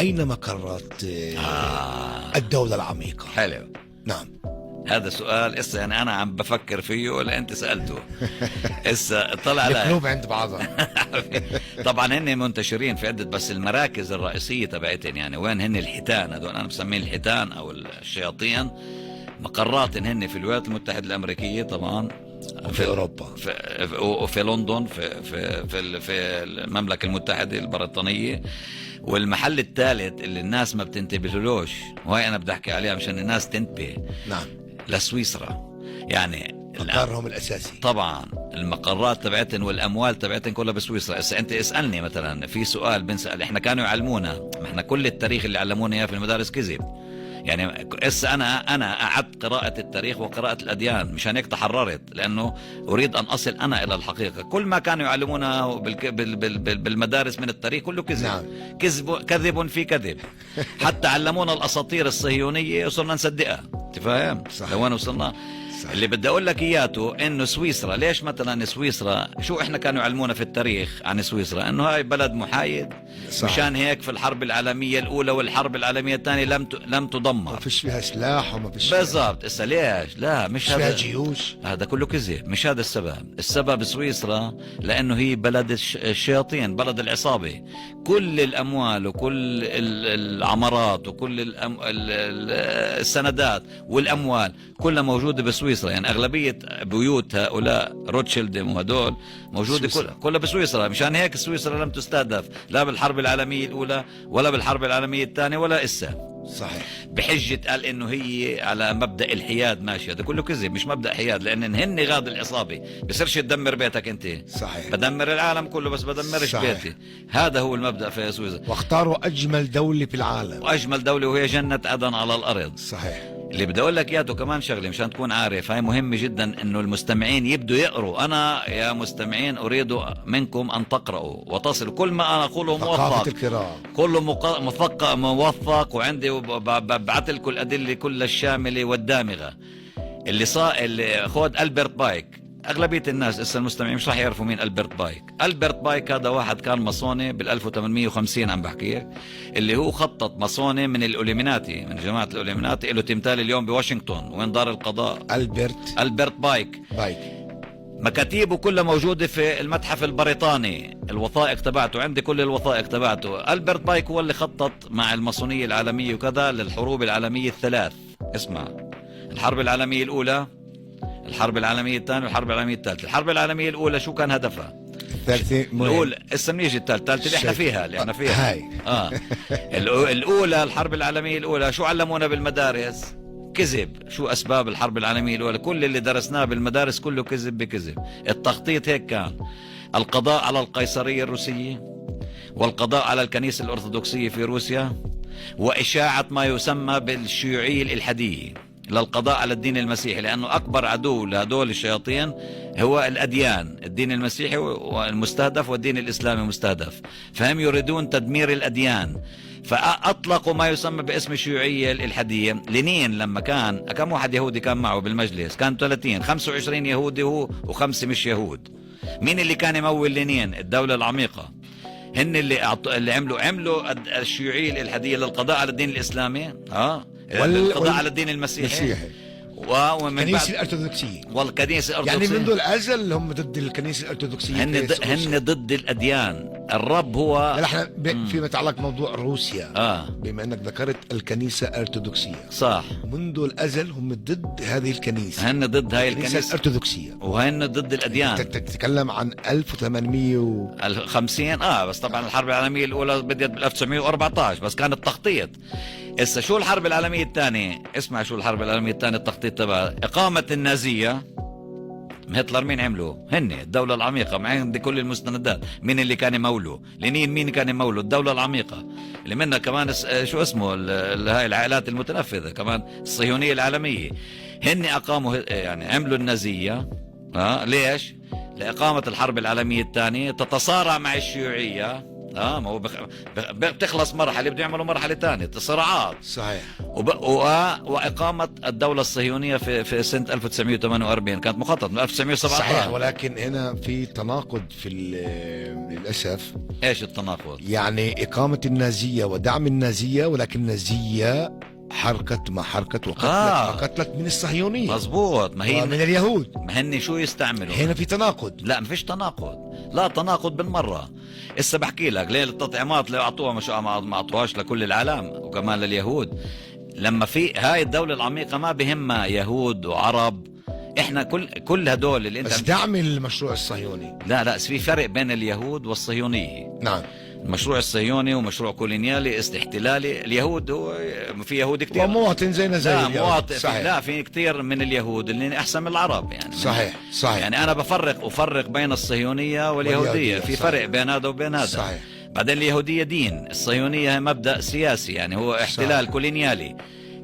أين مقرات الدولة العميقة؟ حلو. نعم. هذا سؤال إسا يعني أنا عم بفكر فيه ولا أنت سألته؟ إسا طلع القلوب عند بعضها. طبعا هن منتشرين في عدة، بس المراكز الرئيسية تبعتهم يعني وين هن الحيتان هذول، أنا بسميه الحيتان أو الشياطين، مقرات هن في الولايات المتحدة الأمريكية طبعا، في أوروبا، وفي لندن، في المملكة المتحدة البريطانية. والمحل الثالث اللي الناس ما بتنتبهلوش، وهي أنا بدي أحكي عليها مشان الناس تنتبه، نعم، لسويسرا. يعني مقرهم الأساسي طبعا المقرات تبعتن والأموال تبعتن كلها بسويسرا. أنت اسألني مثلا في سؤال بنسأل، إحنا كانوا يعلمونا، إحنا كل التاريخ اللي علمونا إياه في المدارس كذب. يعني أنا أعدت قراءة التاريخ وقراءة الأديان، مشان هيك تحررت، لأنه أريد أن أصل أنا إلى الحقيقة. كل ما كانوا يعلمونا بالمدارس من التاريخ كله كذب. نعم. كذب في كذب. حتى علمونا الأساطير الصهيونية وصرنا نصدقها. تفهم لوين وصلنا؟ صح. اللي بدي أقول لك إياته إنه سويسرا، ليش مثلا سويسرا، شو إحنا كانوا يعلمونا في التاريخ عن سويسرا؟ إنه هاي بلد محايد. صح. مشان هيك في الحرب العالمية الأولى والحرب العالمية الثانية لم تدمر، ما فيش فيها سلاح وما فيش بالضبط. إسا ليش؟ لا، مش هذا، فيها جيوش، هذا كله كذب. مش هذا السبب سويسرا لأنه هي بلد الشياطين، بلد العصابة. كل الأموال وكل العمارات وكل السندات والأموال كلها موجودة بسويسرا. يعني أغلبية بيوت هؤلاء روتشيلد وهدول موجودة كلها بسويسرا. مشان هيك سويسرا لم تستهدف لا بالحرب العالمية الأولى ولا بالحرب العالمية الثانية ولا إسا. صحيح. بحجة قال إنه هي على مبدأ الحياد ماشي، هذا كله كذب، مش مبدأ حياد، لأن هن غاد العصابة. بصيرش تدمر بيتك أنت. صحيح. بدمر العالم كله بس بدمرش بيتي. هذا هو المبدأ في سويسرا. واختاروا أجمل دولة في العالم، وأجمل دولة، وهي جنة عدن على الأرض. صحيح. اللي بدي اقول لك اياه كمان شغله مشان تكون عارف، هاي مهمه جدا انه المستمعين يبدوا يقروا. انا يا مستمعين اريد منكم ان تقرأوا وتصلوا كل ما انا اقوله موثق، القراءة كله موثق، وعندي ببعث لكم الادله كلها الشامله والدامغه. اللي خود ألبرت بايك، أغلبية الناس لسه المستمعين مش راح يعرفوا مين ألبرت بايك. ألبرت بايك هذا واحد كان ماسوني بال1850 عم بحكي، اللي هو خطط ماسوني من الأوليميناتي، من جماعة الأوليميناتي. له تمثال اليوم بواشنطن وين دار القضاء. ألبرت بايك. مكاتيبه كلها موجودة في المتحف البريطاني، الوثائق تبعته عندي، كل الوثائق تبعته. ألبرت بايك هو اللي خطط مع الماسونية العالمية وكذا للحروب العالمية الثلاث. اسمع، الحرب العالمية الأولى، الحرب العالمية الثانية، والحرب العالمية الثالثة. الحرب العالمية الأولى شو كان هدفها؟ الثالثة الأولى نيجي الثالثة اللي احنا فيها، هاي. الأولى، الحرب العالمية الأولى شو علمونا بالمدارس؟ كذب. شو أسباب الحرب العالمية الأولى؟ كل اللي درسناه بالمدارس كله كذب بكذب. التخطيط هيك كان: القضاء على القيصرية الروسية، والقضاء على الكنيسة الأرثوذكسية في روسيا، وإشاعة ما يسمى بالشيوعية الإلحادية للقضاء على الدين المسيحي، لأنه أكبر عدو لهدول الشياطين هو الأديان. الدين المسيحي المستهدف والدين الإسلامي مستهدف، فهم يريدون تدمير الأديان. فأطلقوا ما يسمى باسم الشيوعية الإلحادية. لينين لما كان كم واحد يهودي كان معه بالمجلس؟ كان 30، 25 يهودي هو وخمسة مش يهود. مين اللي كان يمول لينين؟ الدولة العميقة. هن اللي عملوا الشيوعية الإلحادية للقضاء على الدين الإسلامي، القضاء على الدين المسيحي ومن الكنيسة الأرثوذكسية والكنيسة الأرثوذكسية. يعني منذ الأزل هم ضد الكنيسة الأرثوذكسية. هن ضد الأديان. الرب هو احنا فيما يتعلق موضوع روسيا، بما أنك ذكرت الكنيسة الأرثوذكسية، صح، منذ الأزل هم ضد هذه الكنيسة. هن ضد هاي الكنيسة الأرثوذكسية، وهن ضد الأديان. تتكلم عن 1850. بس طبعا الحرب العالمية الأولى بدأت بال 1914، بس كان التخطيط. إسا شو الحرب العالمية الثانية؟ اسمع شو الحرب العالمية الثانية التخطيط تبعها: إقامة النازية. هتلر مين عملوا؟ هن الدولة العميقة. معي عندي كل المستندات. مين اللي كان يموله؟ لينين مين كان يموله؟ الدولة العميقة اللي منها كمان شو اسمه هاي العائلات المتنفذة كمان، الصهيونية العالمية. هن أقاموا يعني عملوا النازية. ليش؟ لإقامة الحرب العالمية الثانية، تتصارع مع الشيوعية. ما هو بتخلص مرحله بده يعملوا مرحله ثانيه صراعات. صحيح. واقامه الدوله الصهيونيه في سنه 1948 كانت مخططه من 1917. صحيح، ولكن هنا في تناقض للاسف. ايش التناقض؟ يعني اقامه النازيه ودعم النازيه، ولكن النازيه حركت ما حركت وقتلت من الصهيونيه. مظبوط، ما هي من اليهود. ما هن شو يستعملوا هنا في تناقض. لا ما فيش تناقض، لا تناقض بالمره. هسه بحكي لك ليه التطعيمات اللي اعطوها مش ما اعطوهاش لكل العالم وكمان لليهود. لما في هاي الدوله العميقه ما بهمها يهود وعرب، احنا كل هدول اللي انت بس دعم المشروع الصهيوني. لا في فرق بين اليهود والصهيونيه. نعم. المشروع الصهيوني ومشروع كولونيالي استحلالي. اليهود هو في يهود كثير ومواطن زينا زي لا اليهود. مواطن. صحيح. لا في كثير من اليهود اللي احسن من العرب يعني. صحيح. يعني انا افرق بين الصهيونيه واليهوديه. في فرق بين هذا وبين هذا. صحيح. بعدين اليهوديه دين، الصهيونيه مبدا سياسي يعني هو احتلال كولونيالي.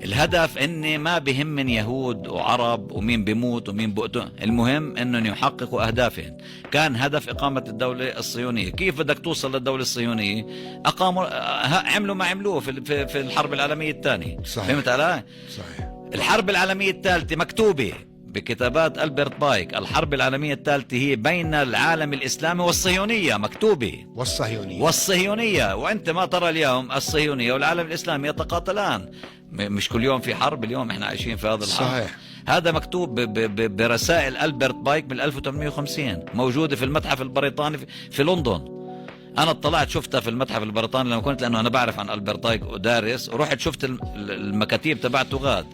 الهدف اني ما بهم يهود وعرب ومين بيموت ومين بقتل، المهم انهم يحققوا اهدافهم. كان هدف اقامه الدوله الصهيونيه. كيف بدك توصل للدوله الصهيونيه؟ اقاموا عملوا ما عملوه في الحرب العالميه الثانيه. فهمت علي؟ صحيح. الحرب العالميه الثالثه مكتوبه بكتابات ألبرت بايك. الحرب العالمية الثالثة هي بين العالم الإسلامي والصهيونية، مكتوبة والصهيونية. وأنت ما ترى اليوم الصهيونية والعالم الإسلامي يتقاتلان؟ مش كل يوم في حرب، اليوم احنا عايشين في هذا الحرب. صحيح. هذا مكتوب برسائل ألبرت بايك من 1850، موجودة في المتحف البريطاني في لندن. انا اطلعت شفتها في المتحف البريطاني لما كنت، لانه انا بعرف عن ألبرت بايك ودارس، ورحت شفت المكاتيب تبعته غاد،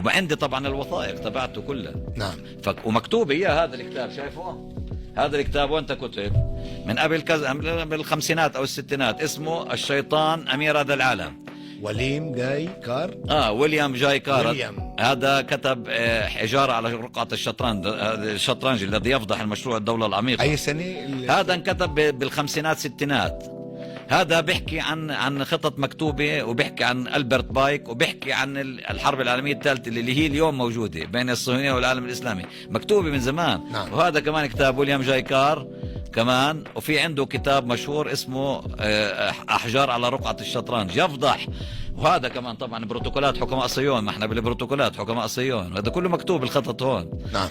وعندي طبعا الوثائق تبعته كلها. نعم. ومكتوب اياه هذا الكتاب، شايفه؟ هذا الكتاب وانت كتب من قبل كذا، بالخمسينات او الستينات، اسمه الشيطان امير هذا العالم. وليم جاي كار. ويليام جاي كار. هذا كتب حجارة على رقعة الشطرنج الذي يفضح المشروع الدولة العميقة. أي سنة؟ هذا انكتب بالخمسينات ستينات. هذا بيحكي عن خطط مكتوبة، وبيحكي عن ألبرت بايك، وبيحكي عن الحرب العالمية الثالثة اللي هي اليوم موجودة بين الصهيونية والعالم الإسلامي، مكتوبة من زمان. نعم. وهذا كمان كتاب ويليام جاي كار كمان. وفي عنده كتاب مشهور اسمه أحجار على رقعة الشطرنج، يفضح. وهذا كمان طبعا بروتوكولات حكماء صهيون، ما احنا بالبروتوكولات حكماء صهيون، هذا كله مكتوب الخطط هون. نعم.